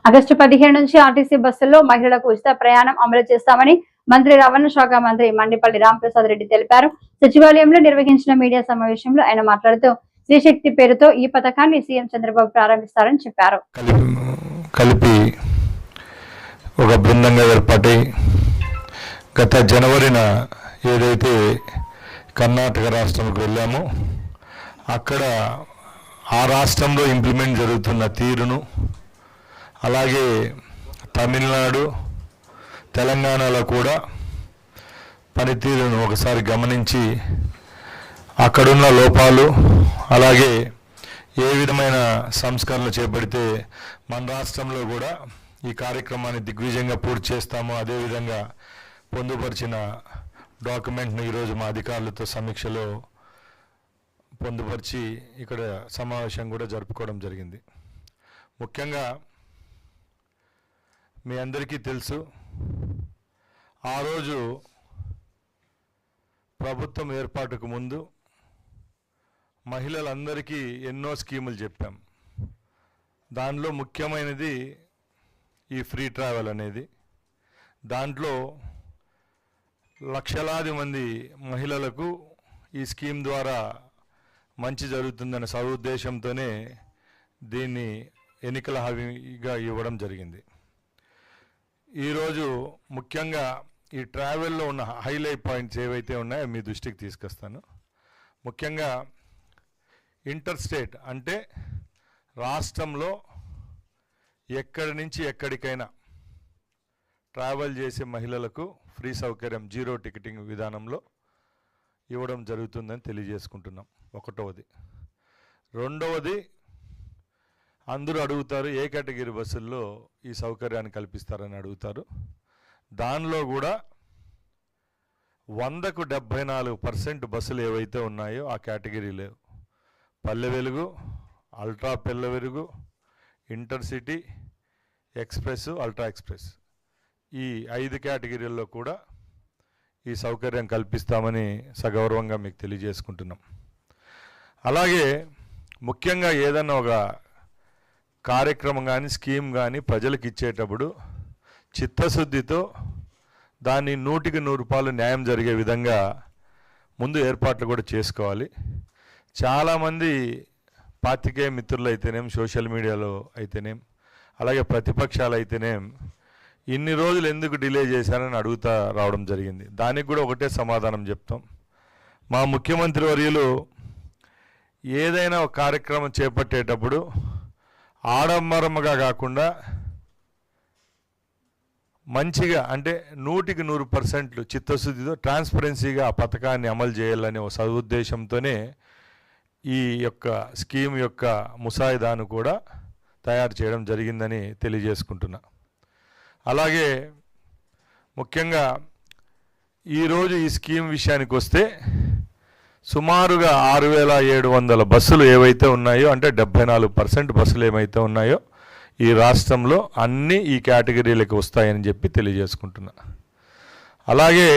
August 17 నుంచి RTC బస్సుల్లో మహిళలకు ఉచిత ప్రయాణం అమలు చేస్తామని మంత్రి రవాణా శాఖ మంత్రి మండిపల్లి రాంప్రసాద్ రెడ్డి తెలిపారు. సచివాలయంలో నిర్వహించిన మీడియా సమావేశంలో ఆయన మాట్లాడుతూ శ్రీశక్తి పేరుతో ఈ పథకాన్ని సీఎం చంద్రబాబు ప్రారంభిస్తారని చెప్పారు. కలిపి ఒక బృందంగా ఏర్పాటై గత జనవరిన ఏదైతే కర్ణాటక రాష్ట్రంకి వెళ్ళామో అక్కడ ఆ రాష్ట్రంలో ఇంప్లిమెంట్ జరుగుతున్న తీరును, అలాగే తమిళనాడు, తెలంగాణలో కూడా పనితీరును ఒకసారి గమనించి అక్కడున్న లోపాలు, అలాగే ఏ విధమైన సంస్కరణలు చేపడితే మన రాష్ట్రంలో కూడా ఈ కార్యక్రమాన్ని దిగ్విజయంగా పూర్తి చేస్తామో అదేవిధంగా పొందుపరిచిన డాక్యుమెంట్ను ఈరోజు మా అధికారులతో సమీక్షలో పొందుపరిచి ఇక్కడ సమావేశం కూడా జరుపుకోవడం జరిగింది. ముఖ్యంగా మీ అందరికీ తెలుసు, ఆ రోజు ప్రభుత్వం ఏర్పాటుకు ముందు మహిళలందరికీ ఎన్నో స్కీములు చెప్పాం. దానిలో ముఖ్యమైనది ఈ ఫ్రీ ట్రావెల్ అనేది. దాంట్లో లక్షలాది మంది మహిళలకు ఈ స్కీమ్ ద్వారా మంచి జరుగుతుందనే సదుద్దేశంతోనే దీన్ని ఎన్నికల హామీగా ఇవ్వడం జరిగింది. ఈరోజు ముఖ్యంగా ఈ ట్రావెల్లో ఉన్న హైలైట్ పాయింట్స్ ఏవైతే ఉన్నాయో మీ దృష్టికి తీసుకొస్తాను. ముఖ్యంగా ఇంటర్ స్టేట్ అంటే రాష్ట్రంలో ఎక్కడి నుంచి ఎక్కడికైనా ట్రావెల్ చేసే మహిళలకు ఫ్రీ సౌకర్యం జీరో టికెటింగ్ విధానంలో ఇవ్వడం జరుగుతుందని తెలియజేసుకుంటున్నాం. ఒకటవది. రెండవది, అందరూ అడుగుతారు ఏ కేటగిరీ బస్సుల్లో ఈ సౌకర్యాన్ని కల్పిస్తారని అడుగుతారు. దానిలో కూడా 100కు 74% బస్సులు ఏవైతే ఉన్నాయో ఆ కేటగిరీలో Palle Velugu, ultra Palle Velugu, intercity, express, ultra express ఈ 5 కేటగిరీల్లో కూడా ఈ సౌకర్యం కల్పిస్తామని సగౌరవంగా మీకు తెలియజేసుకుంటున్నాం. అలాగే ముఖ్యంగా ఏదన్నా ఒక కార్యక్రమం కానీ స్కీమ్ కానీ ప్రజలకు ఇచ్చేటప్పుడు చిత్తశుద్ధితో దాన్ని 100కి 100 న్యాయం జరిగే విధంగా ముందు ఏర్పాట్లు కూడా చేసుకోవాలి. చాలామంది పాత్రికేయ మిత్రులు అయితేనేం, సోషల్ మీడియాలో అయితేనేం, అలాగే ప్రతిపక్షాలు అయితేనేం ఇన్ని రోజులు ఎందుకు డిలే చేశారని అడుగుతా రావడం జరిగింది. దానికి కూడా ఒకటే సమాధానం చెప్తాం. మా ముఖ్యమంత్రి వర్యులు ఏదైనా ఒక కార్యక్రమం చేపట్టేటప్పుడు ఆడంబరముగా కాకుండా మంచిగా అంటే 100కి 100% చిత్తశుద్ధితో ట్రాన్స్పరెన్సీగా ఆ పథకాన్ని అమలు చేయాలనే ఒక సదుద్దేశంతోనే ఈ యొక్క స్కీమ్ యొక్క ముసాయిదాను కూడా తయారు చేయడం జరిగిందని తెలియజేసుకుంటున్నా. అలాగే ముఖ్యంగా ఈరోజు ఈ స్కీమ్ విషయానికి వస్తే సుమారుగా 6700 బస్సులు ఏవైతే ఉన్నాయో అంటే 74% బస్సులు ఏమైతే ఉన్నాయో ఈ రాష్ట్రంలో అన్నీ ఈ కేటగిరీలకు వస్తాయని చెప్పి తెలియజేసుకుంటున్నా. అలాగే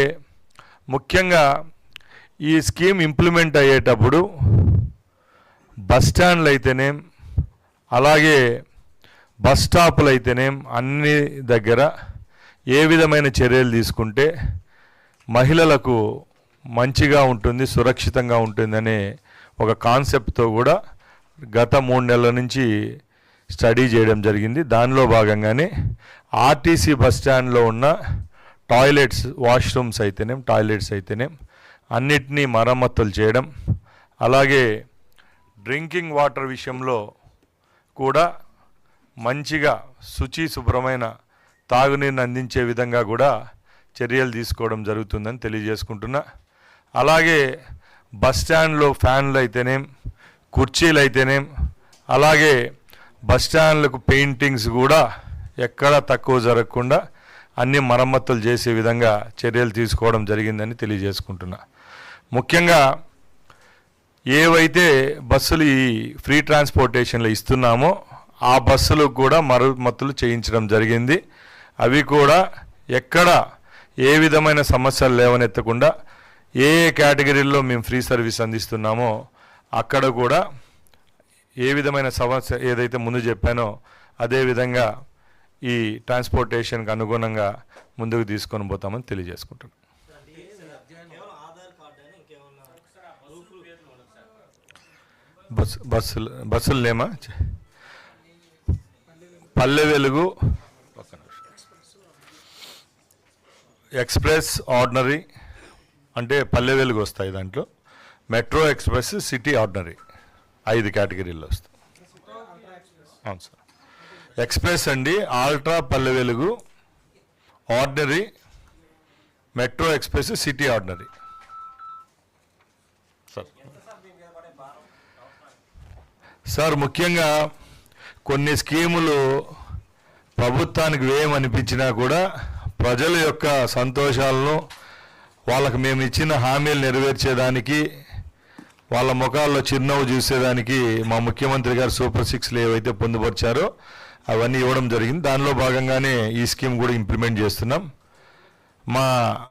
ముఖ్యంగా ఈ స్కీమ్ ఇంప్లిమెంట్ అయ్యేటప్పుడు బస్ స్టాండ్లు అయితేనేం, అలాగే బస్ స్టాపులు అయితేనేం అన్ని దగ్గర ఏ విధమైన చర్యలు తీసుకుంటే మహిళలకు మంచిగా ఉంటుంది, సురక్షితంగా ఉంటుందనే ఒక కాన్సెప్ట్తో కూడా గత 3 నెలల నుంచి స్టడీ చేయడం జరిగింది. దానిలో భాగంగానే ఆర్టీసీ బస్ స్టాండ్లో ఉన్న టాయిలెట్స్, వాష్రూమ్స్ అయితేనేం, టాయిలెట్స్ అయితేనేం అన్నిటినీ మరమ్మతులు చేయడం, అలాగే డ్రింకింగ్ వాటర్ విషయంలో కూడా మంచిగా శుభ్రమైన తాగునీరుని అందించే విధంగా కూడా చర్యలు తీసుకోవడం జరుగుతుందని తెలియజేసుకుంటున్నా. అలాగే బస్ స్టాండ్లో ఫ్యాన్లు అయితేనేం, కుర్చీలు అయితేనేం, అలాగే బస్ స్టాండ్లకు పెయింటింగ్స్ కూడా ఎక్కడా తక్కువ జరగకుండా అన్ని మరమ్మతులు చేసే విధంగా చర్యలు తీసుకోవడం జరిగిందని తెలియజేసుకుంటున్నా. ముఖ్యంగా ఏవైతే బస్సులు ఈ ఫ్రీ ట్రాన్స్పోర్టేషన్లో ఇస్తున్నామో ఆ బస్సులకు కూడా మరమ్మతులు చేయించడం జరిగింది. అవి కూడా ఎక్కడ ఏ విధమైన సమస్యలు లేవనెత్తకుండా ఏ కేటగిరీల్లో మేము ఫ్రీ సర్వీస్ అందిస్తున్నామో అక్కడ కూడా ఏ విధమైన సమస్య ఏదైతే ముందు చెప్పానో అదే విధంగా ఈ ట్రాన్స్పోర్టేషన్కి అనుగుణంగా ముందుకు తీసుకొని పోతామని తెలియజేసుకుంటున్నాను. బస్సులు లేమా? పల్లె వెలుగు, ఎక్స్ప్రెస్, ఆర్డినరీ అంటే పల్లె వెలుగు వస్తాయి దాంట్లో, మెట్రో ఎక్స్ప్రెస్, సిటీ ఆర్డినరీ 5 కేటగిరీల్లో వస్తాయి. అవును సార్. ఎక్స్ప్రెస్ అండి, ultra Palle Velugu, ordinary, metro express, city ordinary. Sir ముఖ్యంగా కొన్ని స్కీములు ప్రభుత్వానికి వ్యయం అనిపించినా కూడా ప్రజల యొక్క సంతోషాలను, వాళ్ళకు మేము ఇచ్చిన హామీలు నెరవేర్చేదానికి, వాళ్ళ ముఖాల్లో చిరునవ్వు చూసేదానికి మా ముఖ్యమంత్రి గారు సూపర్ 6 ఏవైతే పొందుపరిచారో అవన్నీ ఇవ్వడం జరిగింది. దానిలో భాగంగానే ఈ స్కీమ్ కూడా ఇంప్లిమెంట్ చేస్తున్నాం. మా